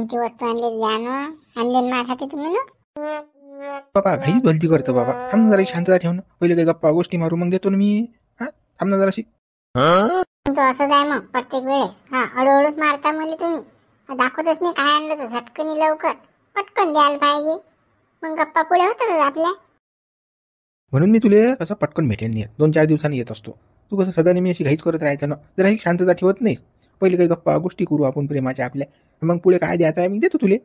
कोणती वस्तू आणली द्या ना. आणली ना माझ्यासाठी तुम्ही ना. बाबा घाईच भलती करतो बाबा. थांब ना जरा शांतता ठेव ना. पहिले काही गप्पा गोष्टी मारू मग देतो ना मी. हा थांब ना जराशी. तो असंच आहे मग प्रत्येक वेळेस. हा हळूहळूच मारता मला तुम्ही. दाखवतच नाही काय आणलं तर झटकन लवकर पटकन द्यायला पाहिजे. मग गप्पा पुढे होतातच आपल्या. म्हणून मी तुले कसं पटकन भेटेल नाही 2-4 दिवसांनी येत असतो. तू कसं सदा नेहमी अशी घाईच करत राहायचं ना. जरा ही शांतता ठेवत नाहीस. पहिले काही गप्पा गोष्टी करू आपण प्रेमाच्या आपल्या. मग पुढे काय द्यायचं आहे मी देतो तुले.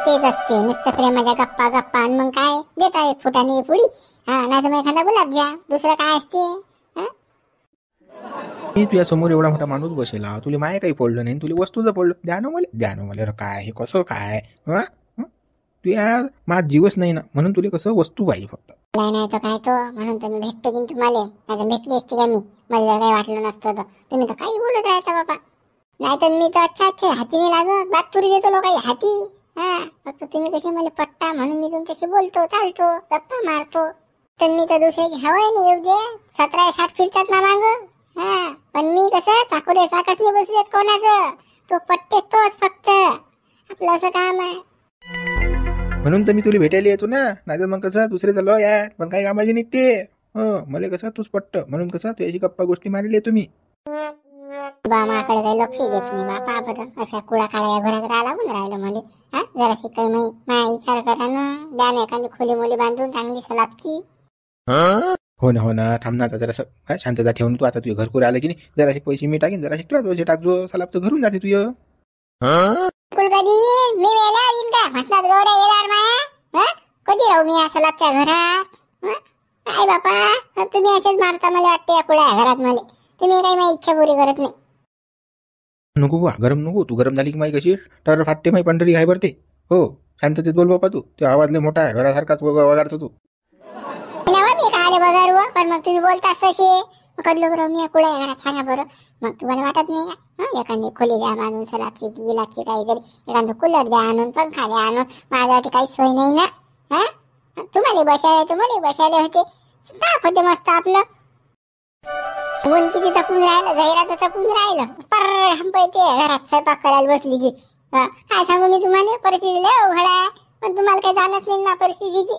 तेच असते नुसतं प्रेमाच्या गप्पा गप्पा आणि मग काय देता एक फुटाने पुडी. हा नाही तर मग एखादा गुलाबजाम. दुसरं काय असते. मी तुझ्या समोर एवढा मोठा माणूस बसेला. तुला माय काही पडलं नाही. तुला वस्तूचं पडलं. द्या ना मला अरे काय हे कसं काय. तुझ्या माझा जीवच नाही ना. म्हणून तुला कसं वस्तू पाहिजे फक्त. नाही तर काय तो म्हणून तुम्ही भेटतो की तुम्हाला. नाही तर भेटली असते का मी. मला जर काही वाटलं नसतं तर. तुम्ही तर काही बोलत राहता बाबा. नाही तर मी तर अच्छा हाती नाही लागत. बात तुरी देतो लोकांनी हाती. हा फक्त तुम्ही कसे मला पट्टा म्हणून मी तुमच्याशी बोलतो चालतो गप्पा मारतो. तर मी तर दुसऱ्याची हवाय नाही येऊ दे. 17-60 फिरतात ना माग. हा पण मी कसं चाकोरे चाकच नाही बसू देत कोणाचं. तो पट्टे तोच फक्त. आपलं असं काम आहे. म्हणून तर मी तुला भेटायला येतो ना. नाही तर मग कसं दुसरे झालो यार पण काही कामाची नाही ते. मला कसं तूच पट्ट म्हणून कसं तुझ्याशी गप्पा गोष्टी मारले येतो मी. बा माकडे काही लक्ष देत नाही बापा. बरं अशा कुळा काळ्या घरात राहायला पण राहिलं मला. हा जराशी काही माझा विचार करा ना. द्या ना एखादी खोली मोली बांधून चांगली सलाबची. हो ना थांब ना आता जरासं शांतता ठेवून. तू आता तुझ्या घरकुर आलं की नाही जराशी पैसे मी टाकीन. जराशी तुला टाकजो सलाबचं घरून जाते तुझं. कधी मी वेळेला येईन का मसनात गौऱ्या येणार माया. कधी राहू मी या सलाबच्या घरात. काय बापा तुम्ही असेच मारता मला वाटते या कुळ्या घरात मला. तुम्ही काही माझी इच्छा पुरी करत नाही. नको बा गरम नको. तू गरम झाली की माही कशी टर फाटते माही पंढरी आहे भरते. हो शांततेत बोल बापा. तू ते आवाज लय मोठा आहे. घरासारखाच वगाडतो तू. मी काय आले बघा पण मग तुम्ही बोलताच तसे. कधी लोक मी या कुळ्या घरात सांगा बरं. मग तुम्हाला वाटत नाही का एखादी खोली द्या बांधून सलाबची की गिलाची काहीतरी. एखादं कूलर द्या आणून पंखा द्या आणून. माझ्यासाठी काही सोय नाही ना. हा तुम्हाला बसायला तर मला बसायला होते. ताप होते मस्त आपलं. ऊन किती तपून राहिलं. जाहिरात तपून राहिलं. पर हंपयते घरात स्वयंपाक करायला बसली की. काय सांगू मी तुम्हाला परिस्थिती लय अवघड आहे. पण तुम्हाला काही जाणच नाही ना परिस्थितीची.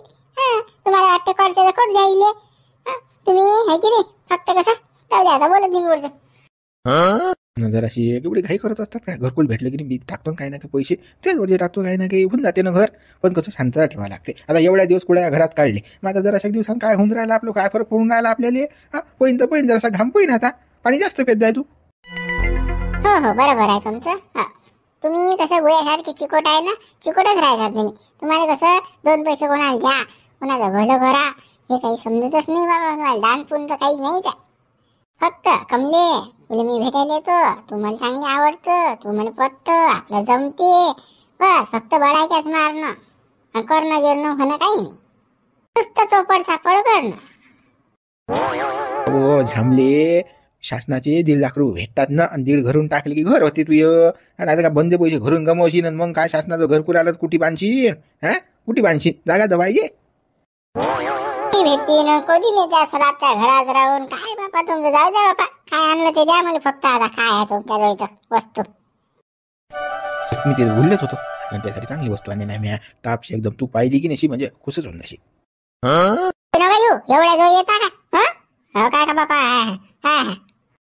तुम्हाला वाटतं करते तर कट जाईल. तुम्ही आहे की नाही फक्त कसं जाऊ द्या आता बोलत नाही बोलत. जराशी एवढी घाई करत असतात काय. घरकुल भेटलं की नाही मी टाकतो काही ना काही पैसे तेच वरती टाकतो. काही ना काही होऊन जाते ना घर. पण कसं शांतता ठेवायला लागते. आता एवढ्या दिवस कुठे घरात काढले. मग आता जराशा दिवसांनी काय होऊन राहिलं आपलं. काय फरक पडून राहिला आपल्याला. पहिन तर पहिन जरासा घाम पहिन. आता पाणी जास्त पेत जाय तू. हो बरोबर आहे तुमचं. तुम्ही कसं गोळ्यासारखी चिकोट आहे ना. चिकोटच राहायचा तुम्ही. तुम्हाला कसं 2 पैसे कोणाला द्या कोणाचं भलं करा हे काही समजतच नाही बाबा. तुम्हाला दान पुण्य तर काही नाहीच आहे. फक्त कमले तुला मी भेटायला येतो. तू मला चांगली आवडतं. तू मला पटतं. आपलं जमते. बस फक्त बडाक्याच मारणं करणं गिरणं होणं काही नाही. नुसतं चोपड चापड करणं. हो झांबले. शासनाचे 1.5 लाख रुपये भेटतात ना. आणि 1.5 घरून टाकले की घर होते तुझ. आणि आता का बंद पैसे घरून गमवशील. आणि मग काय शासनाचं घरकुल आलं कुठे बांधशील. कुठे बांधशील जागा तर पाहिजे. भेटते ना कधी मी त्या सलाबच्या घरात राहून. काय बापा तुमचं जाऊ द्या बापा. काय आणलं ते द्या मला फक्त. आता काय आहे तुमच्या जवळ वस्तू. मी ते बोललेच होतो. आणि त्यासाठी चांगली वस्तू आणली नाही मी. टापशी एकदम तू पाहिली की नाही म्हणजे खुशच होऊन जाशी. एवढ्या जवळ येता का. काय का बापा.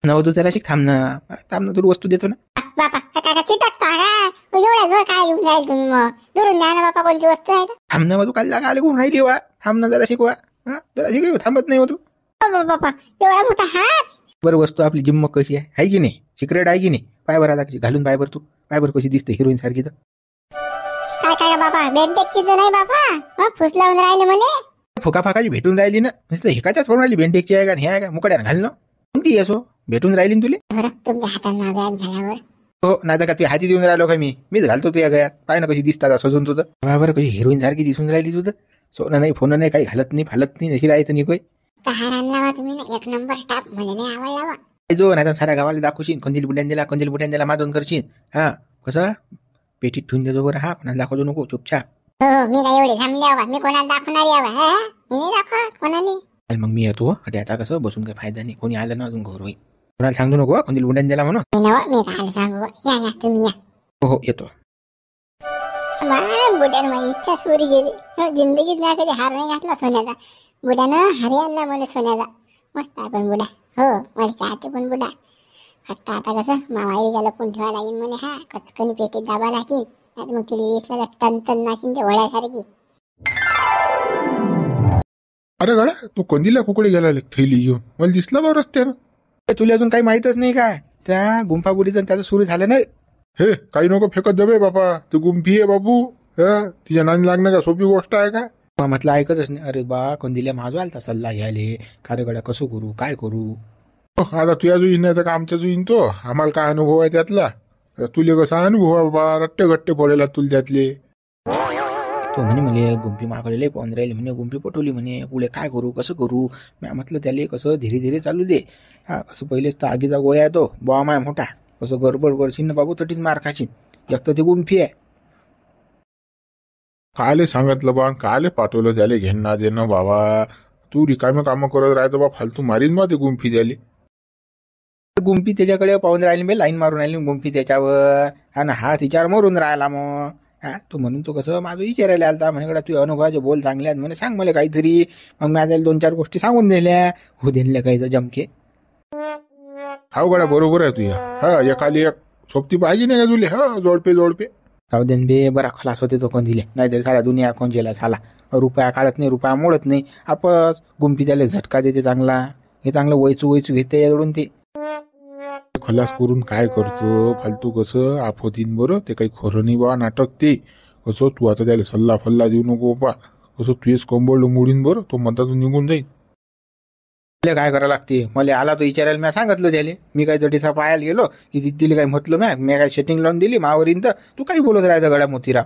नव तू त्याला शिक. थांब ना तुला वस्तू देतो ना. बापा काय चिटकता का एवढ्या जवळ काय येऊन जाईल तुम्ही. मग दुरून द्या ना बापा कोणती वस्तू आहे. थांब ना तू काल जागा आले कोण राहिली वा. थांब ना जरा शिकवा. जरा शिकव थांबत नाही हो तू. बापा एवढा मोठा हात. बरं वस्तू आपली जिम्मक कशी आहे की नाही. सिक्रेट आहे की नाही. पायबर आता कशी घालून पायबर तू. पायबर कशी दिसते हिरोईन सारखी. तर काय बाबा बेंटेकची तर नाही बापा. फुस लावून राहिले मला. फुका फाकाची भेटून राहिली ना. नुसतं हेकाच्याच पडून राहिली. बेंटेकची आहे का हे आहे का मुकड्यानं घालणं कोणती असो भेटून राहिली तुले. तुमच्या हातांना गॅस झाल्यावर. हो नाही का तू हाती देऊन राहिलो का मीच घालतो तुझ्या गयात. पाय ना कशी दिसतात सजून तुझं. बरोबर कशी हिरोईन सारखी दिसून राहिली तुझं. सोनं नाही फोन नाही काही घालत नाही फालत नाही. अशी राहायचं नाही काही. हार आणला तुम्ही ना 1 नंबर टाप. मला नाही आवडला. जो नाही तर साऱ्या गावाला दाखवशील. कंदील बुट्यान दिला माजून करशील. कसं पेटीत ठेवून देतो बरं. कोणाला दाखवतो नको चुपचाप. हो मी काय एवढे थांबले मी कोणाला दाखवणार यावा. मी नाही दाखवत कोणाला. मग मी येतो. आता कसं बसून काही फायदा नाही. कोणी आलं ना अजून घर होईल. कोणाला सांगू नको कंदील बुट्यान दिला म्हणून. मी काय सांगू. या तुम्ही या. हो येतो. माय बुड्यानं माझी इच्छा सुरी गेली. जिंदगीत नाही कधी हार नाही घातला सोन्याचा. बुड्यानं हारी आणला मला सोन्याचा. मस्त आहे पण बुडा. हो मला चाहते पण बुडा. फक्त आता कसं मामाई त्याला कोण ठेवा लागेल म्हणे. हा कचकनी पेटीत दाबा लागेल. नाही मग तिला दिसला टन टन नाशिन ते वळ्यासारखी. अरे गड्या तू कोणतीला कुकडे गेला थैली घेऊन मला दिसला बा रस्त्यानं. तुला अजून काही माहीतच नाही काय त्या गुंफागुडीचं त्याचं सुरू झालं नाही. हे काही नको फेकत जावे बापा. तू गुंफी आहे बाबू. तिच्या नाणी लागणं का सोपी गोष्ट आहे का. म्हटलं ऐकतच नाही. अरे बा कोणदिल्या माझा आलता सल्ला घ्यायले. खरे गड्या कसं करू काय करू. आता तुझ्या जुईन नाही तर का आमच्या जुईन तो. आम्हाला काय अनुभव आहे त्यातला. तुले कसा अनुभव आहे बाबा. रट्टे गट्टे फोडेला तुला त्यातले. तो म्हणे म्हणे गुंफी मागवलेले पाहून राहिले म्हणे. गुंफी पटवली म्हणे. पुढे काय करू कसं करू. मी म्हटलं त्याला कसं धीरे धीरे चालू दे. हा कसं पहिलेच तर आगीचा गोया आहे तो. बॉम्ब आहे मोठा. कसं गडबड करशील ना बाबू तटीच मार खाशील. एक तर ती गुंफी आहे. काले सांगितलं बा काले पाठवलं त्याले घेणं देणं बाबा. तू रिकामे कामं करत राहायचं बा. फालतू मारीन बा ते गुंफी द्याले. गुंफी त्याच्याकडे पाहून राहिली मी. लाईन मारून राहिली गुंफी त्याच्यावर. हा ना हा तिच्यावर मरून राहिला मग. हा तो म्हणून तो कसं माझं विचारायला आलता म्हणे तू अनुभवाचे बोल चांगले आहेत म्हणे. सांग मला काहीतरी. मग मी आता 2-4 गोष्टी सांगून दिल्या. हो दिल्या काही जमके. हा गड्या बरोबर आहे तुझ्या. हा एकाली एक सोबती पाहिजे नाही का तुले. हा जोडपे जोडपे. सावधन बे बरा खलास होते तो कोण दिले. नाहीतरी सारा दुनिया कोण गेला साला. रुपया काढत नाही रुपया मोडत नाही. आपस गुंफी त्याला झटका देते चांगला. हे चांगलं वैचू घेते याकडून ते. खलास करून काय करतो फालतू कसं आफोतीन बरं. ते काही खरं नाही बा नाटक ते. कसं तू आता त्याला सल्ला फल्ला देऊ नको बा. कसं तुझेच कंबळ मोडीन बरं. तो म्हणता निघून जाईल. काय करायला लागते मला. आला तो विचारायला मी सांगितलं त्याला. मी काय जटीसा पाहायला गेलो की तिला काही म्हटलं मी काय सेटिंग लावून दिली मावरीन. तर तू काही बोलत राहायचं गड्या मोतीरा.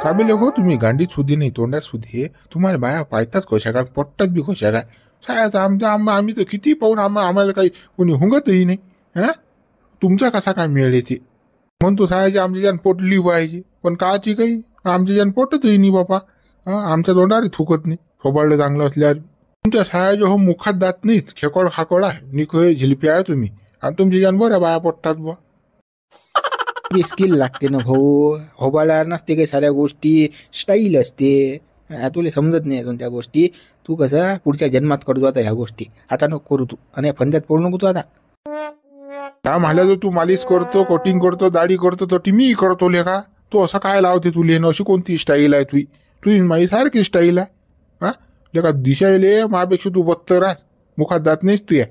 का बे हो तुम्ही गांडीत सुधी नाही तोंडात सुधी. तुम्हाला बाया पाहताच कशा काय पट्टात बी कशा काय. सायाचा आमचा आम्ही तर किती पाहून आम्हाला काही कोणी हुंगतही नाही. हा तुमचा कसा काय मेळ येते. म्हणतो सायाची आमच्या ज्यान पोटली पाहिजे. पण काची काही आमच्या ज्यान पोटतही नाही बापा. आमच्या तोंडारी थुकत नाही. थोबाडलं चांगलं असल्यावर. तुमच्या सायाच्या हो मुखात दात नाहीत. खेकड खाकोडा निकोय झिलपी आहे तुम्ही. आणि तुमच्या ज्यान बऱ्या बाया पोटतात बा. स्किल लागते ना भाऊ. होबाळा नसते काही साऱ्या गोष्टी. स्टाईल असते. तुला समजत नाही अजून त्या गोष्टी. तू कसं पुढच्या जन्मात करतो आता ह्या गोष्टी. आता नको करू तू. आणि फंद्यात पडू नको तू आता. का म्हणलं तू मालिश करतो कोटिंग करतो दाढी करतो तो मी करतो लेखा. तू असं काय लावते तुले. अशी कोणती स्टाईल आहे तुझी. तुझी माझी सारखी स्टाईल आहे. हा लेखा दिशायले माझ्यापेक्षा तू बत्तर आहेस. मुखात जात नाहीस तू. या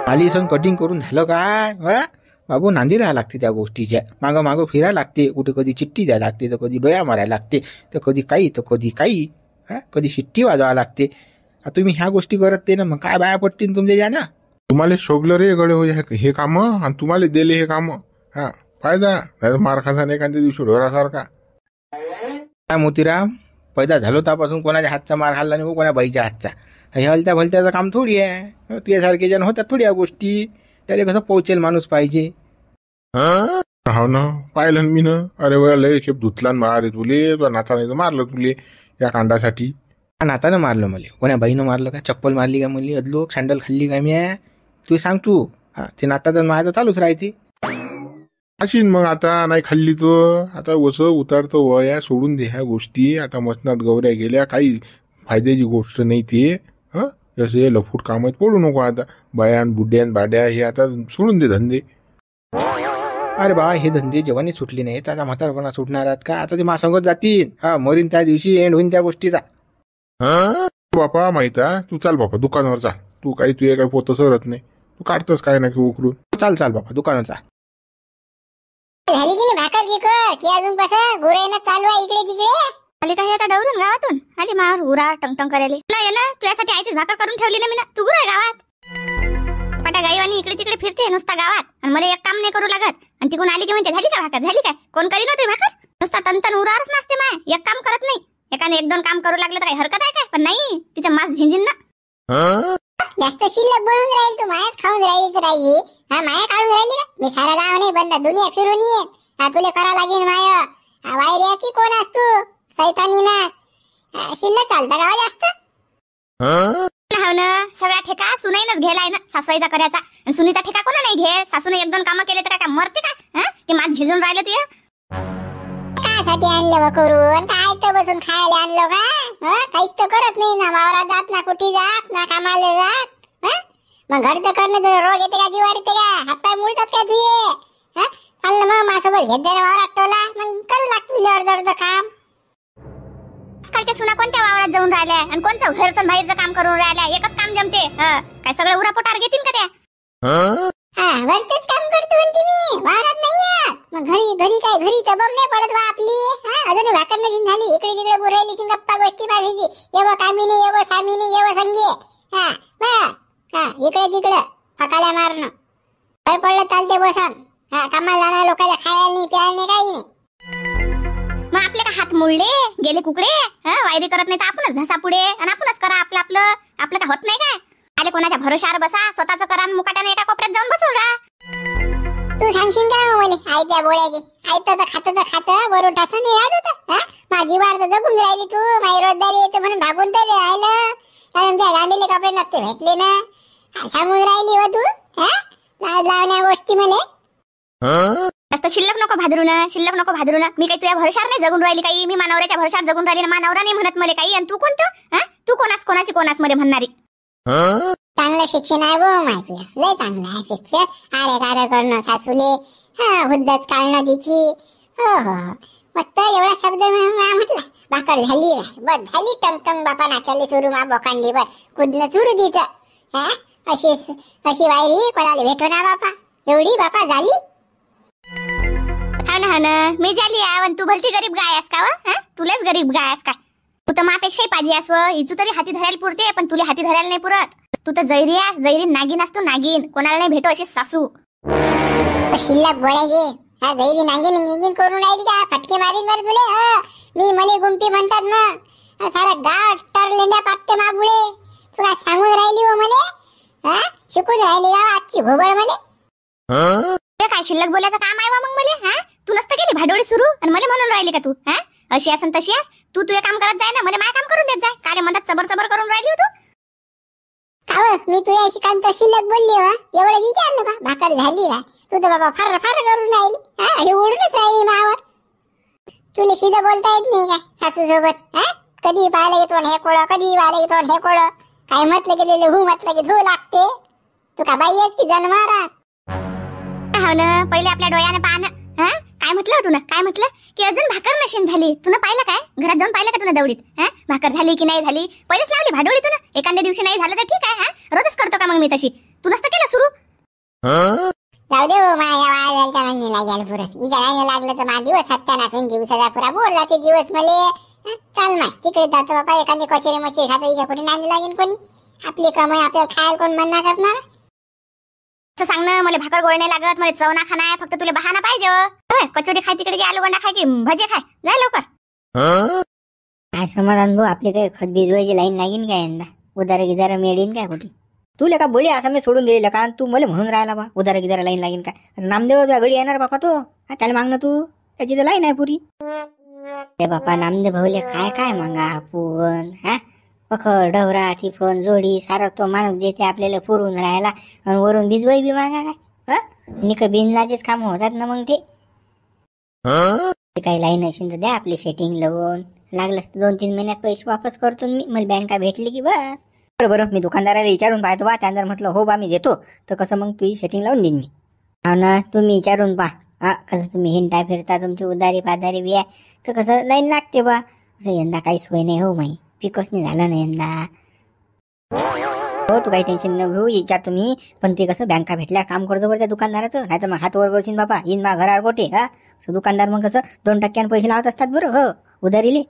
मालिश कटिंग करून झालं काय. बाबू नांदी राहायला लागते त्या गोष्टीच्या. मागं मागं फिरायला लागते. कुठे कधी चिठ्ठी द्यायला लागते तर कधी डोळ्या मारायला लागते. तर कधी काही तर कधी काही. कधी शिट्टी वाजवायला लागते. तुम्ही ह्या गोष्टी करत ते ना मग काय बाया पडतील तुमच्या या ना. तुम्हाला शोभलं रे गळे हो हे काम. आणि तुम्हाला दिले हे काम. हा फायदा मार खासा नाही एखाद्या दिवशी ढोरासारखा. काय मोतीराम पैदा झालो त्यापासून कोणाच्या हातचा मार खाल्ला नाही. कोणा बाईच्या हातचा. हे हलत्या भलत्याचं काम थोडी आहे. तुझ्यासारखे जण होत्या थोडी या गोष्टी. त्याला कसं पोहोचेल माणूस पाहिजे. हो ना पाहिलं मी ना. अरे वा लय खेप धुतला मारे तुले. तो नाता नाही तर मारलं तुले या कांडासाठी. नातानं मारलं मला. कोण्या बाईनं मारलं का. चप्पल मारली का मला. अदलो सँडल खाल्ली का मी. तू सांग तू. ते नाताचं माझं चालूच राहते. अशीन मग आता नाही खाल्ली तो. आता वसं उतारतो वया सोडून दे ह्या गोष्टी. आता मसनात गौऱ्या गेल्या काही फायद्याची गोष्ट नाही ते. जसे लफूट कामात पडू नको आता. बायान बुड्यान बाड्या हे आता सोडून दे धंदे. अरे बा हे धंदे जेव्हा सुटले नाहीत आता म्हातारपणा सुटणार आहेत का. आता ते मासंगत जातील. मरीन त्या दिवशी एंड होईन त्या गोष्टीचा. बापा माहित आहे. तू चाल बापा दुकानावर चाल. तू काही तुझे काही पोत सरत नाही. तू काढतस काय ना की उकरून. चाल बापा दुकानावर चाल. झाली की नाही भाकर गिकर की अजून कसं गुराईनं चालू आहे इकडे तिकडे. आली काही आता डवरून गावातून आली मावर उरावर टंगटंग करायला. नाही ना तुझ्यासाठी आईचीच भाकर करून ठेवली ना मी ना. तू गुराय गावात. पटा गाईवानी इकडे तिकडे फिरते नुसता गावात. आणि मला एक काम नाही करू लागत. आणि तिकडून आली की म्हणते झाली का भाकर झाली काय. कोण करी ना तुझी भाकर. नुसता तनतन उरावरच नसते माय. एक काम करत नाही. एकाने 1-2 काम करू लागलं तर काही हरकत आहे काय. पण नाही तिचं मास झिंझिन ना. जास्त शिल्लक बोलून राहील तू. मायाच खाऊन राहिलीच राहिली. माया काढून राहिली का. मी सारा गाव नाही बंद दुनिया फिरून येत. तुले करा लागेल माय. वायरे की कोण असतो सैतानी ना. शिल्लक चालता गावा जास्त. हो ना सगळा ठेका सुनाईनच घ्यायलाय ना. सासूईचा करायचा. आणि सुनीचा ठेका कोणा नाही घे. सासूने 1-2 कामं केले तर काय मरते काय. ते मात झिजून राहिलं ते. कासाठी आणलं व करून? काय तर बसून खायला आणलं का? काहीच तर करत नाही ना, वावरात जात ना, कुठे जात ना, कामाला जात. मग घरचं करणं तुला रोग येते का, जीवार येते का, हातपाय मुळतात का तुझे? चाललं मग माझ्यासोबत घेत दे ना वावरात टोला, मग करू लागतो तुझे अर्ध काम. आजकालच्या सुना कोणत्या वावरात जाऊन राहिल्या आणि कोणतं घरचं बाहेरचं काम करून राहिल्या? एकच काम जमते. काय सगळं उरापोटार घेतील का त्या? घरचंच काम करतो म्हणते मी, वावरात नाही येत. मग घरी काय घरी तर बम नाही पडत बा आपली. अजून भाकर नाही झाली, इकडे तिकडे बोलायली गप्पा गोष्टी पाहिजे. येव कामिनी, येव सामिनी, येव संगे. बस इकडे तिकडे फकाल्या मारणं. घर पडलं चालते बसन. कामाला जाणार लोकांच्या खायला नाही, प्यायला नाही, काही नाही. मग आपले का हात मुळले गेले कुकडे? वायरी करत नाही तर आपणच घसा पुढे आणि आपणच करा आपलं आपलं. आपलं का होत नाही काय? अरे कोणाच्या भरोशावर बसा, स्वतःच करा आणि मुकाट्याने एका कोपऱ्यात जाऊन बसून राहा. तू सांगशील का मला आई त्या बोळ्याची? आयतं तर खातं वरून टासून निघाल होतं. माझी वार तर जगून राहिली तू. माझी रोजदारी येते म्हणून भागून तर राहिलं. कारण त्या गांडीले कपडे नसते भेटले ना. काय सांगून राहिली व तू? लाज लावण्या गोष्टी मले. जास्त शिल्लक नको भादरू ना. मी काही तुझ्या भरोशावर नाही जगून राहिली काही. मी मानवऱ्याच्या भरोशावर जगून राहिली ना. मानवरा नाही म्हणत मला काही. आणि तू कोणतं? तू कोणाच मध्ये म्हणणारी? चांगलं शिक्षण आहे वो माहिती, लय चांगलं आहे शिक्षण. आरे करणं सासूले, हुद्दत काढणं तिची. हो फक्त एवढा शब्द म्हटला, भाकर झाली बस झाली. टंग बापा नाचायला सुरू, मा बोकांडीवर कुदणं सुरू तिचं. अशी वायरी कोणाला भेटो ना बापा, एवढी बापा झाली. हा ना मी झाली आहे. तू भलती गरीब गाय आहेस का व? तुलाच गरीब गाय आहेस काय? तू तर मापेक्षाही पाजी आहेस व. इजू तरी हाती धरायला पुरते, पण तुला हाती धरायला नाही पुरत. तू तर जैरी आहेस, जैरी नागिन असतो नागिन. कोणाला नाही भेटो अशी सासू. शिल्लक बोळ्या घे. जैरी नागिन करून राहिली का? फटके मारीन बर तुले. मी मले गुंपी म्हणतात ना. सारा गाव स्टार लेंड्या पाटते मागुळे. तू काय सांगून राहिली हो मले? शिकून राहिली का आजची घोबळ मले? काय शिल्लक बोलायचं काम आहे वा मग मले? तू नसतं गेली भाडोळी सुरू आणि मला म्हणून राहिली का तू? अशी असं तशी आस. तू तुझे काम करत जाय ना, मला माझं काम करून देत जाय. काय रे मधात चबर करून राहिली हो तू? का मी तुझ्या शिकांत शिल्लक बोलली वा? एवढं विचारलं का? भाकर झाली का? तू तर बाबा फार करून राहिली. हे ओढूनच राहिली मावर. तुला सीधं बोलता येत नाही काय सासू सोबत? कधी पाहिलं की तोंड हे कोळं, कधी पाहिलं की तोंड हे कोळं. काय म्हटलं की दिले हू, म्हटलं की धू लागते. तू का बाई आहेस की जन्मारास? हो ना, पहिले आपल्या डोळ्यानं पाहणं. काय म्हटलं तुला? काय म्हटलं की अजून भाकर नशीन झाली? तुला पाहिलं काय? घरात जाऊन पाहिलं का तुला दवडीत? भाकर झाली की नाही झाली? पहिलेच लावली भाडोळी तुला. एखाद्या दिवशी नाही झालं तर ठीक आहे. रोजच करतो का मग मी तशी? तू नसतं केलं सुरू? जाऊ दे हो, माझ्या वाया जायला लागेल पुरत. हिच्या राणी लागलं तर माझा दिवस सत्यानाश होऊन दिवसाचा पुरा बोर जाते दिवस मले. चाल माय तिकडे जातो बाबा. एखादी कचेरी मच्छी खातो, हिच्या कुठे नांदी लागेल कोणी? आपली कमाई आपल्याला खायला कोण मन्ना करणार? असं सांग ना, मला भाकर गोळ नाही लागत, मला चव ना खाना आहे. फक्त तुला बहाना पाहिजे. कचोरी खाय तिकडे गे, आलू बंडा खाय की भजे खाय. जाय लवकर. काय समाधान भाऊ, आपली काही खत भिजवायची लाईन लागेल काय यंदा? उदारा गिदारा मिळेल काय कुठे? तुला का बोली असं मी सोडून दिलेलं का? तू मला म्हणून राहिला बा उदारा गिदारा लाईन लागेल काय? नामदेव घडी येणार बापा तो. त्याला मागणं तू, त्याची तर लाईन आहे पुरी. ते बापा नामदेव भाऊले काय मागा आपण? पखड ढवरा ती फोन जोडी सारा तो माणूस देते आपल्याला पुरून राहायला. आणि वरून भिजवाई बी मागा काय? निक बिनलाजेच काम होतात ना मग ते. काही लाईन असेल तर द्या आपली सेटिंग लावून. लागलं 2-3 महिन्यात पैसे वापस करतो मी. मला बँका भेटली की बस. बरं मी दुकानदाराला विचारून पाहतो बा. त्यानंतर म्हटलं हो बा मी देतो, तर कसं मग तुझी सेटिंग लावून देईन मी. हो ना, तुम्ही विचारून पहा. कसं तुम्ही हिंडा फिरता, तुमची उदारी पादारी बी आहे तर कसं लाईन लागते बा. असं यंदा काही सोय नाही हो माई. पिकच नाही झालं ना यंदा. हो तू काही टेन्शन न घेऊ, विचार तुम्ही. पण ते कसं बँका भेटल्या काम करतो बरं त्या दुकानदाराचं. नाही तर मग हात वर करशील बापा. येईन मा घरावर गोटे. दुकानदार मग कसं 2% पैसे लावत असतात बरं. हो उधारीले.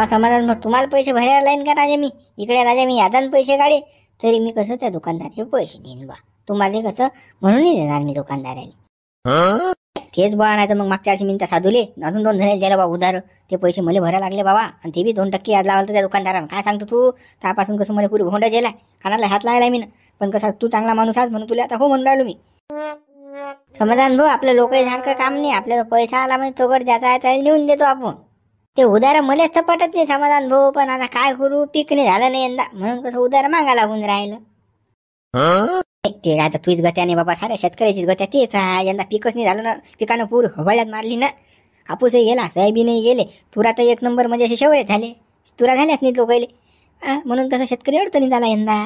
समाधान मग तुम्हाला पैसे भरायला लाईन का राजा मी? इकडे राजा मी यादान पैसे काढे तरी मी कसं त्या दुकानदाराचे पैसे देईन बा. तुम्हाला कसं म्हणूनही देणार मी दुकानदाराने. तेच बा. नाही तर मग मागच्या वर्षी मी त्या साधूले अजून 2 जण दिले बा उधार. ते पैसे मला भरायला लागले बाबा. आणि ते बी 2% याद लावलं त्या दुकानदारानं. काय सांगतो तू? त्यापासून कसं मला पुरी भोंडा गेलाय, कानाला हात लावलाय मी. पण कसं तू चांगला माणूस आहेस म्हणून तुला आता हो म्हणून राहिलो मी. समाधान भाऊ, आपल्या लोकांसारखं काम नाही. आपल्याला पैसा आला म्हणजे तो गड ज्याचा आहे त्याला नेऊन देतो आपण. ते उदार मलाच तर पटत नाही समाधान भाऊ. पण आता काय करू, पीक नाही झालं नाही यंदा म्हणून कसं उदार मागा लागून राहिलं. ते काय तर तुझीच गत्याने बाबा, साऱ्या शेतकऱ्याचीच गत्या तेच आहे. यंदा पिकच नाही झालं ना, पिकानं पूर हवाळ्यात मारली ना. कापूसही गेला, सोयाबीनही गेले, तुरा तर एक नंबर म्हणजे असे शेवळे झाले, तुरा झाल्याच नाही लोकायले. म्हणून कसं शेतकरी अडचणीत आला यंदा.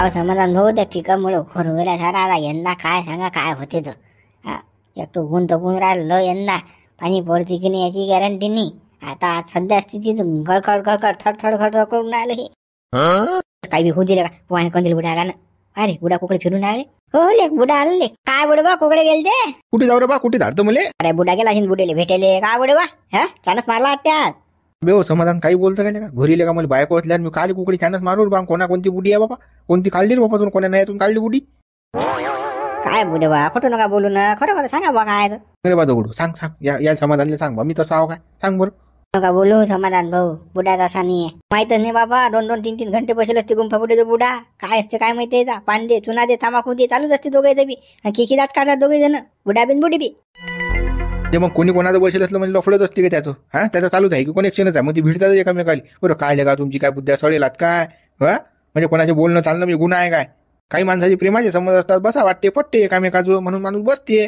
समाधान भाऊ, त्या पिकामुळे होरवल्या सारा आता यंदा काय सांगा काय होते तर. एक तो ऊन तपून राहिलं यंदा, पाणी पडते की नाही याची गॅरंटी नाही. आता सध्या स्थितीत गडखड गडखड थडथड खडथड करून राहिलं हे. काही बी होऊ दिले का पोहाने कंदील बुडा आला ना. अरे बुडा कुकडे फिरून आले. हो लेक बुडा आले. काय बुडे बा कुकडे गेले ते? कुठे जाऊ रे बा, कुठे धाडतो मले? अरे बुडा गेला असेल बुडेले भेटेले. काय बुडे बा चानस मारला त्यात. बेव समाधान काही बोलतं काय का घरी का मला बायको असल्या मी काल कुकडी छानच मारू बा. कोणा कोणती बुडी आहे बाबा, कोणती काढली रे बाबा तू, कोणा नाही काढली बुडी? काय बुडे बा, खोटं नका बोलू ना, खरं खरं सांगा बा काय. अरे बा दगडू सांग सांग, या समाधानला सांग बा, मी तसा आहो काय सांग बरं. नका बोलू समाधान भाऊ, बुडा तसा नाही आहे. माहितच नाही बाबा, 2-2-3-3 घंटे बसेल असते गुंफा बुडे बुडा. काय असते काय माहिती आहे? पान दे, चुना दे, तंबाखू दे, चालूच असते दोघांचं बी. खिखी दात काढतात दोघे जण, बुडा बिन बुडी बी. ते मग कोणी कोणाचं बसेल असलं म्हणजे लफडत असते का त्याचं? त्याचं चालूच आहे की कनेक्शनच आहे. मग ती भिडतात एकामेकाली. बरं काय का तुमची काय बुद्ध्या सळेलात काय? म्हणजे कोणाचे बोलणं चालणं म्हणजे गुन्हा आहे काय? काही माणसाची प्रेमाचे समज असतात, बसा वाटते पट्टे एकामेकाचं म्हणून माणूस बसते,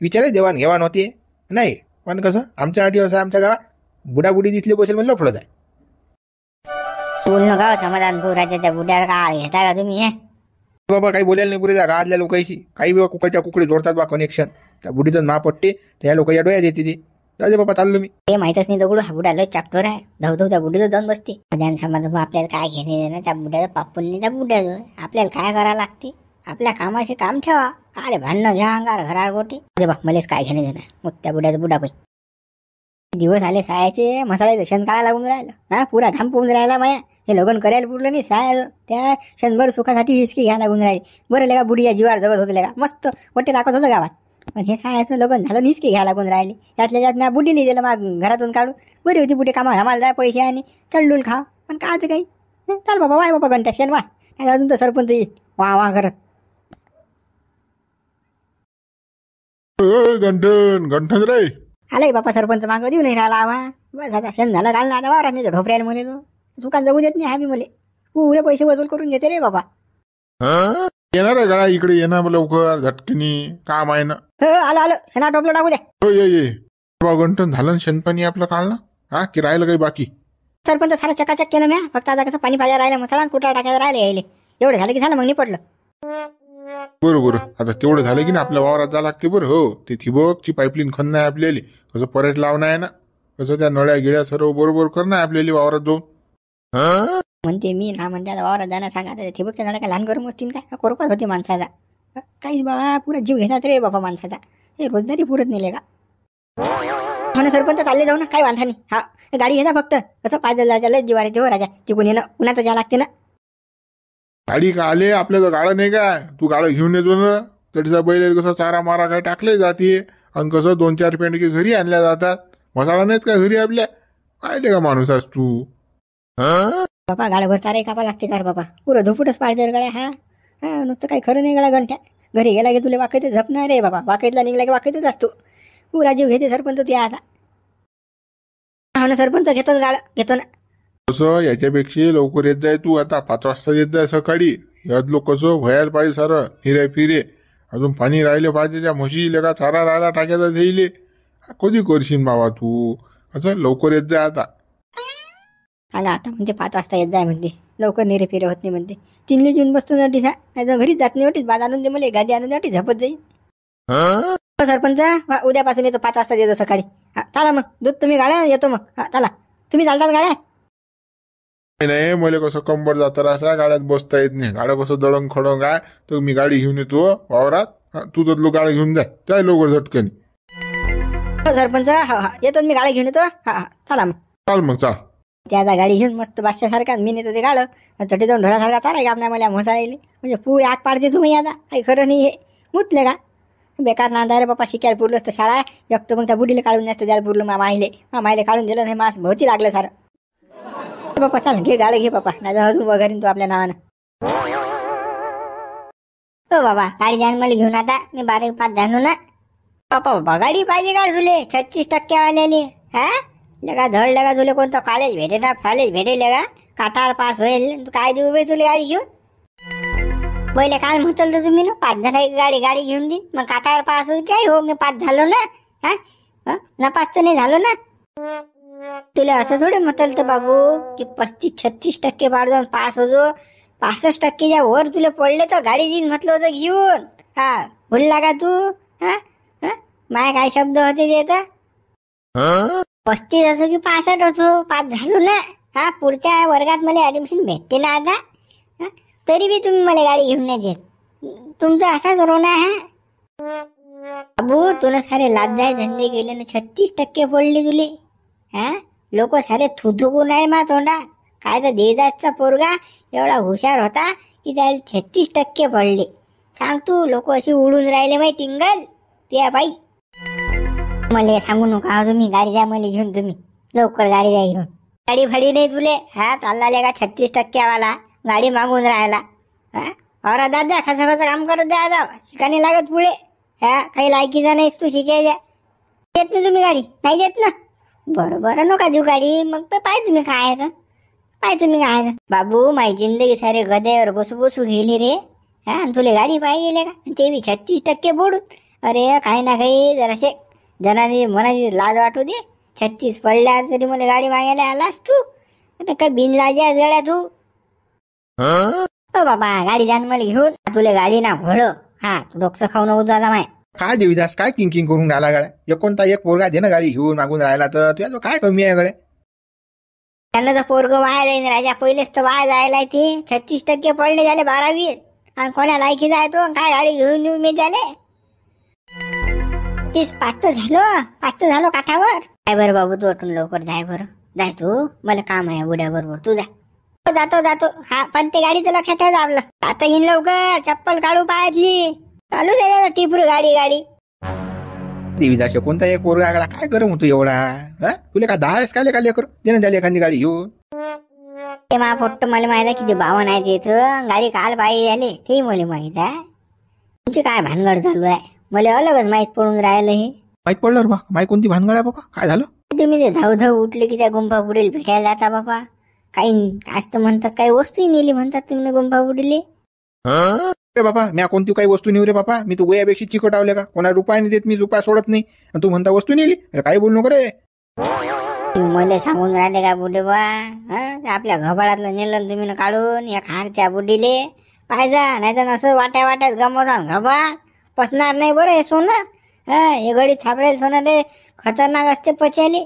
विचारे देवाण घेवाण होते नाही. पण कसं आमच्या आठी असं आमच्या गावात बुडाबुडी दिसले बसेल म्हणजे लफडत आहे. बोलणं गाव समाधान भाऊ, राजा त्या बुड्यावर काय घेता का तुम्ही? बाबा काही बोलायला नाही पुरे गावातल्या लोकांशी. काही बाबा कुकडच्या कुकडे जोडतात बा कनेक्शन. त्या बुडीचं नाव पट्टे त्या लोक या डोळ्यात येते ते. राजे बाबा चाललो मी. ते माहितच नाही दगडू, हा बुडा लय चापटोर आहे. धावधाव त्या बुडीचं जाऊन बसते. समाधान भाऊ, आपल्याला काय घेणे देणं त्या बुड्याचं, पापून नाही त्या बुड्याचं. आपल्याला काय करावं लागते? आपल्या कामाशी काम ठेवा. अरे भांडणं घ्या अंगार घरावर गोटे दे बा, मलेच काय घेणे देणं. मग त्या बुड्याचं बुडा पाई दिवस आले सायाचे, मसाळ्याचं शेण काळा लागून राहिलं. पुरा घाम पोहून राहिला माया. हे लग्न करायला पुरलं नाही साया, त्या क्षणभर सुखासाठी हिसकी घ्या लागून राहिली. बरं लेगा बुडी या जीवार जगत होते लेगा, मस्त वाटे दाखवत होतं गावात. पण हे सायाचं लग्न झालं, निसकी घ्या लागून राहिले. त्यातल्या त्यात मी बुडीली दिलं मग घरातून काढून. बरी होती बुडी, कामा धमाल जाय पैसे आणि चलडूल खा. पण कायचं काही चाल बाबा, वाय बाबा घंटा शेण वा. अजून तर सरपंच येईल वा वा करत. गंठन गंठन रे आलाय बापा सरपंच, मागं देऊ नाही राहिला आवाज. बस आता शेण झालं घालणं, आता वावरात नाही ढोपऱ्याला मुले तो सुखान जगू देत नाही. हा बी मुले पुरे पैसे वसूल करून घेते रे बाबा. येणार आहे गळा इकडे, येणार लवकर, झटकीनी काम आहे ना. आलं शेणा टोपलं टाकू द्या. ये गंठन झालं शेणपाणी आपलं काढलं की राहिलं काही बाकी? सरपंच सारं चकाचक केलं म्या, फक्त आता कसं पाणी पाजा राहिलं, मसाला कुठला टाकायला राहिले यायले. एवढं झालं की झालं, मग निपटलं. बरोबर, आता तेवढं झालं की ना आपल्या वावरात जावं लागते. बरं हो, ते ठिबकची पाईपलाईन खणणं आहे आपल्याला, कसं परत लावणं आहे ना, कसं त्या नळ्या गिळ्या सर्व बरोबर करणं आहे आपल्याला वावरात जाऊन. म्हणते मी ना, म्हणते आता वावरात जाणं सांगा. ठिबकच्या नळ्या काय लहान गरम असतील काय? कोरपात होते माणसाचा. काही बाबा पुरा जीव घेतात रे बाबा माणसाचा. हे रोजदारी पुरत नेले का? म्हणून सरपंच चालले जाऊ ना, काही वांधा नाही. हा गाडी घेता फक्त, कसं पायदल जायला जीवार येते हो राजा. तिकून येणं उन्हाचं जायला लागते ना. गाडी का आले आपल्याला गाळं नाही काय? तू गाळं घेऊन येतो ना, तरीचा बैल कसं चारा मारा काय टाकले जाते, आणि कसं 2-4 पेंडके घरी आणल्या जातात. मसाला नाहीत का घरी आपल्या? पाहिले का माणूस आज तू? बाबा गाडीभर चारा कापा लागते का रे बाबा? पुरं धुपुटच पाडते गाड्या. हा नुसतं काही खरं नाही गळा घंट्या. घरी गेला की तुला वाकईतच झपणार रे बाबा. वाकईतला निघला की वाकईतच असतो. पुरा जीव घेते सरपंच ते आता. हा ना सरपंच, घेतो गाळ घेतो ना. कसं याच्यापेक्षा लवकर येत जाय तू. आता 5 वाजता येत जाय सकाळी. यात लोक कसं व्हायला पाहिजे सारं हिरे फिरे. अजून पाणी राहिले पाहिजे, त्या म्हशी लेका चारा राहिला टाकायचा देईले. कधी करशील बाबा तू? असं लवकर येत जाय आता. सांगा आता म्हणते 5 वाजता येत जाय म्हणते, लवकर निरे फिरे होत नाही म्हणते. 3ला येऊन बसतो नटीस. नाही तर घरीच जात नाही वाटीस. बाद आणून दे मला, गादी आणून दे, झपत जाईल. सरपंच उद्यापासून येतो, 5 वाजता येतो सकाळी. चला मग, दूध तुम्ही गाड्या येतो मग. चला तुम्ही चालतात गाड्या? नाही, मला कसं कंबर जातं असा, गाड्यात बसता येत नाही. गाड्या कसं दळंग खडंग आहे, तर मी गाडी घेऊन येतो वावरात. तू तर गाडी घेऊन जाय, त्या लवकर झटकनी. सरपंच येतो मी, गाडी घेऊन येतो. चला मग. चाल मग चाल. त्या आता गाडी घेऊन मस्त बादशासारखा मी नेतो ते गाडं. चटे जाऊन ढोरासारखा चाराय का आपल्या मला मोसाळले. म्हणजे पुरे आग पाडते तुम्ही आता. काही खरं नाही हे. मुतले का बेकार नांदा रे बापा. शिकायला पुरलं असतं शाळा. एक तर मग त्या बुडीला काढून जास्त द्यायला पुरलं. मामाईले काढून दिलं नाही. मास भोवती लागलं सारं. बापा चाल घे गाडी घे बापा, नाही अजून वगैरे तू आपल्या नावानं. हो बाबा गाडी द्या मला घेऊन. आता मी 12-5 जाणू ना बाबा. गाडी पाहिजे का तुले? 36% वालेली. लगा धड लगा तुले कोणतं कॉलेज भेटे ना, कॉलेज भेटेल का? काटार पास होईल. तू काय देऊ रे तुला गाडी घेऊन? पहिले काल म्हटलं तर तुम्ही ना 5 झाला एक गाडी गाडी घेऊन देईन. मग काटावर पास होईल काय हो, मी 5 झालो ना. हा नापास तर नाही झालो ना. तुला असं थोडे म्हटलं तर बाबू की 35-36% पाडून पास होतो. 65%च्या वर तुला पडले तर गाडी देईन म्हटलं होतं घेऊन. हा भुलला का तू? हा माय काय शब्द होते ते तर 35 असो की 65 असो, 5 झालो ना. हा पुढच्या वर्गात मला ऍडमिशन भेटते ना आता. तरी बी तुम्ही मला गाडी घेऊन नाही देत. तुमचा असाच रोना आहे. बाबू तुला सारे लाजाय धंदे केले ना 36% पडले तुले. हा लोक सारे थुथुकून आहे मा तोंडा. काय तर देवदासचा पोरगा एवढा हुशार होता की त्याला 36% पडले. सांग तू लोक अशी उडून राहिले बाई टिंगल त्या बाई. मला सांगू नका तुम्ही. गाडी द्या मला घेऊन, तुम्ही लवकर गाडी द्या घेऊन. गाडी फाडी नाही तुले. हा चालला का 36% वाला गाडी मागून राहिला. हा दादा कसं कसं काम करत द्या आता. शिकाने लागत पुढे. हा काही लायकीचा नाहीस तू शिकायच्या. देत ना तुम्ही गाडी? नाही देत ना. बरं बरं नका देऊ गाडी. मग पाय तुम्ही काय तर पाय तुम्ही काय. बाबू माझी जिंदगी सारे गद्यावर बसू बसू गेली रे. हा तुला गाडी पाहिजे का? ते बी 36% बोडून. अरे काही ना काही जराशे जनाने मनाची लाज वाटू दे. 36 पडल्यावर तरी मला गाडी मागायला आलास तू. काय बिनलाजा जड्या तू. ओ बाबा गाडी द्या मला घेऊन. तुला गाडी ना घोड. हा डोकं खाऊ नको दादा माय. काय देवीदास काय किंकिंग करून राहिला गड्या. कोणता एक पोरगा दे ना गाडी घेऊन मागून राहिला तर तुझ्या काय कमी आहे गड्या. त्यांना तर पोरग वाया जाईन राजा. पहिलेच तर वाया जायला ते 36% पडले झाले 12वीत. आणि कोणा लायकी जाय तो काय गाडी घेऊन देऊ मी त्याले. 5 तर झालो काठावर. काय बरं बाबू तू उठून लवकर जाय बरं. जाय तू. मला काम आहे उड्या बरोबर. तू जा. जातो. हा पण ते गाडीचं लक्षात ठेव आपलं. आता येईन लवकर. चप्पल काढू पायातली. चालू दे टिपरू गाडी. देवीदास कोणता एक पोरगा गडा काय करू म्हणतो एवढा. हा तुला का 10 काय काय लेकर देणं झाली एखादी गाडी घेऊन. ते मा फक्त मला माहित आहे किती 52 आहे त्याचं. गाडी काल पाहिजे झाले ते मला माहित आहे. तुमची काय भानगड चालू आहे मला अलगच माहित पडून राहिलं हे. माहित पडलं बा. माहित कोणती भानगड आहे बाबा. काय झालं? तुम्ही ते धाव उठले की त्या गुंफा पुढील भेटायला जाता बाबा. काही असतं म्हणतात काही वस्तू नेली म्हणतात तुम्ही गुंफा पुढील. रे बाबा म्या कोणती काही वस्तू नेऊ रे बाबा. मी तू गोयापेक्षा चिकटावले का. कोणा रुपयाने देत मी रुपया सोडत नाही. आणि तू म्हणता वस्तू नेली. काही बोलू नको रे. मला सांगून राहिले का बुडे बा. आपल्या घबाळातलं नेलं तुम्ही न काढून या खारच्या बुडीले पाहिजा. नाही तर असं वाट्यात गमवसान घबाळ पसणार नाही बरं हे सोनं. हे गडीत सापडेल सोनं खतरनाक असते पचायले.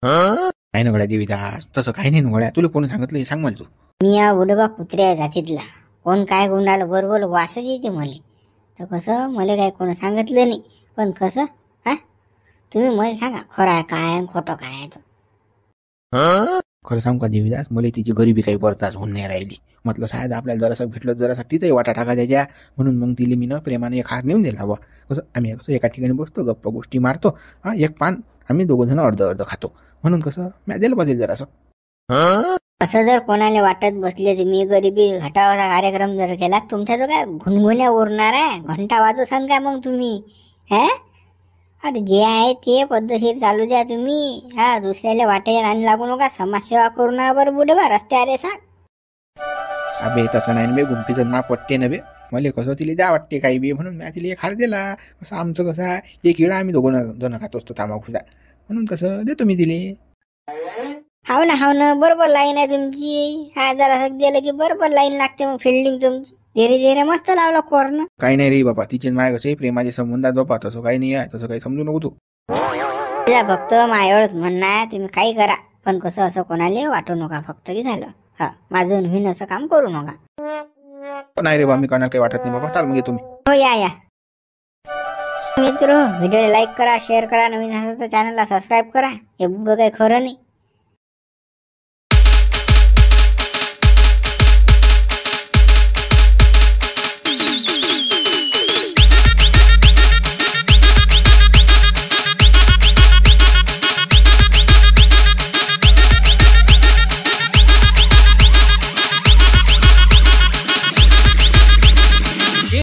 काय ना गड्या देवीदास तसं काही नाही गड्या. तुला कोणी सांगितलं हे सांग मला तू. मी या बुडोबा कुत्र्या जातीतला. कोण काय गुंडाला बरोबर वासच येते मले. तर कसं मला काय कोण सांगितलं नाही. पण कसं तुम्ही मला सांगा खरं आहे काय खोटं काय आहे. खरं सांगू का देवीदास मला तिची गरिबी काही बरताच होऊन नाही राहिली. म्हटलं साहेब आपल्याला जरासं भेटलं जरासा तिचाही वाटा टाका द्यायच्या. म्हणून मग तिला मी प्रेमाने एक हार नेऊन दिला बा. कसं आम्ही कसं एका ठिकाणी बसतो गप्पा गोष्टी मारतो. एक पान आम्ही दोघं जण अर्ध खातो. म्हणून कसं मी दिलं पाहिजे जरासं. असं जर कोणाला वाटत बसले तर मी गरिबी घटावाचा कार्यक्रम जर केला तुमच्या जो काय घुनघुन्या उरणार आहे. घंटा वाजू सांग का मग तुम्ही. अरे जे आहे ते पद्धतशीर चालू द्या तुम्ही. दुसऱ्याला वाटे राणी लागू नका. समाजसेवा करू नका बरं बुडे बा रस्त्यावर सांग. अबे तसं नाही बे. गुंफीचं ना पट्टे न बे. मला कसं तिला द्या वाटते काही बी. म्हणून मी तिला एक हार दिला. कसं आमचं कसं आहे एक किडा आम्ही दोघं जण खात असतो तांबाखूचा. म्हणून कसं देतो मी तिले. हाव ना बरोबर लाईन आहे तुमची. जरा दिलं की बरोबर लाईन लागते मग फिल्डिंग तुमची. धीरे मस्त लावलं कोरण. काही नाही रे बाबा. तिचे माय कसे प्रेमाचे संबंधात बाबा तसं काही नाही आहे. तसं काही समजू नको तू. फक्त माझ्यावरच म्हणणं आहे तुम्ही काही करा पण कसं असं कोणाला वाटू नका फक्त की झालं. माझून होईन असं काम करू नका. नाही रे बा मी कोणाला काही वाटत नाही बाबा. चाल मग तुम्ही. हो या मित्र व्हिडिओला लाईक करा शेअर करा. नवीन असेल तर चॅनलला सबस्क्राईब करा. हे बुडं काही खरं नाही.